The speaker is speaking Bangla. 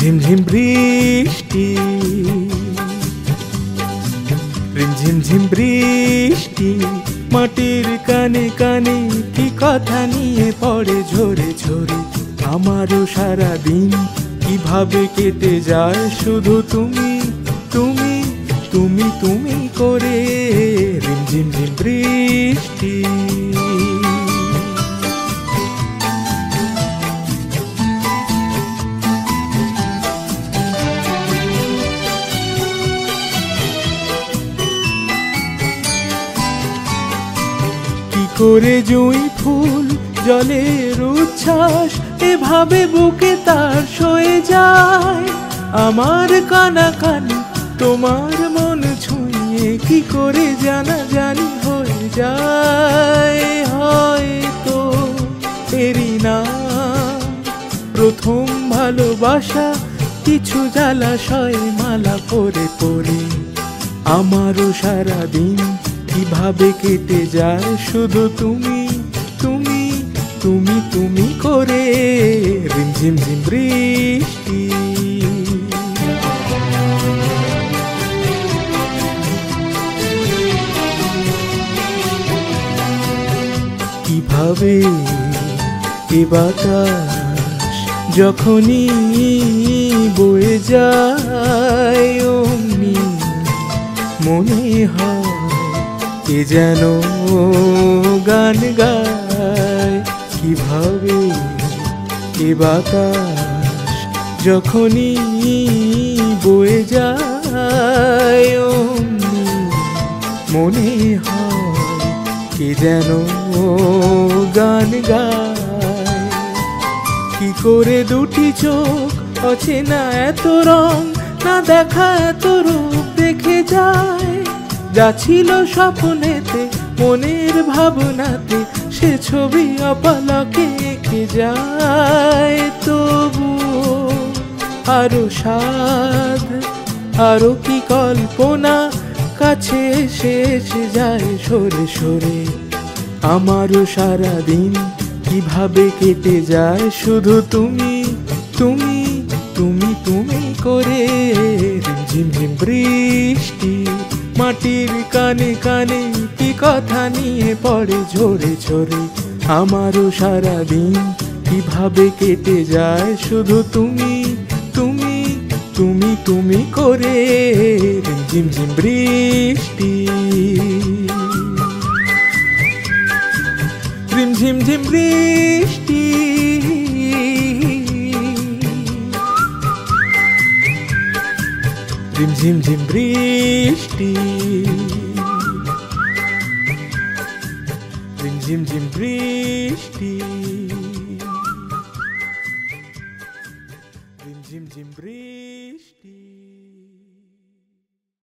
রিমঝিম ঝিম বৃষ্টি, রিমঝিম ঝিম বৃষ্টি, মাটির কানে কানে কি কথা নিয়ে পড়ে ঝরে ঝরে। আমারও সারা দিন কিভাবে কেটে যায় শুধু তুমি তুমি তুমি তুমি করে। রিমঝিম ঝিম বৃষ্টি, করে জুঁই ফুল জলের উচ্ছ্বাস এভাবে বুকে তার সয়ে যায়। আমার কানাকানি তোমার মন ছুঁয়ে কি করে জানা জানি হয়ে যায়। হয়তো এরই না প্রথম ভালোবাসা, কিছু জ্বালাশয় মালা পরে পরে। আমারও সারাদিন কিভাবে কেটে যায় শুধু তুমি তুমি তুমি তুমি করে। রিমঝিম ঝিম বৃষ্টি, কিভাবে এ বাতাস যখনই বয়ে যায় অমনি মনে হয় কে যেন গান গায়। কিভাবে এ বাতাস যখনই বয়ে যায় অমনি মনে হয় কে যেন গান গায়। কি করে দুটি চোখ অচেনা এত রং না দেখা এত রূপ দেখে যায়। যা ছিল স্বপ্নেতে মনের ভাবনাতে সে ছবি অপলকে এঁকে যায়। তবুও আরো স্বাদ আরো কি কল্পনা কাছে এসে এসে যায় সরে সরে। আমারও সারাদিন কিভাবে কেটে যায় শুধু তুমি তুমি তুমি তুমি করে। রিমঝিম ঝিম বৃষ্টি, মাটির কানে কানে কি কথা নিয়ে পড়ে ঝরে ঝরে। আমারও সারাদিন কিভাবে কেটে যায় শুধু তুমি তুমি তুমি তুমি করে। রিমঝিম ঝিম বৃষ্টি, রিমঝিম ঝিম বৃষ্টি, রিমঝিম ঝিম বৃষ্টি, রিমঝিম ঝিম বৃষ্টি, রিমঝিম ঝিম বৃষ্টি।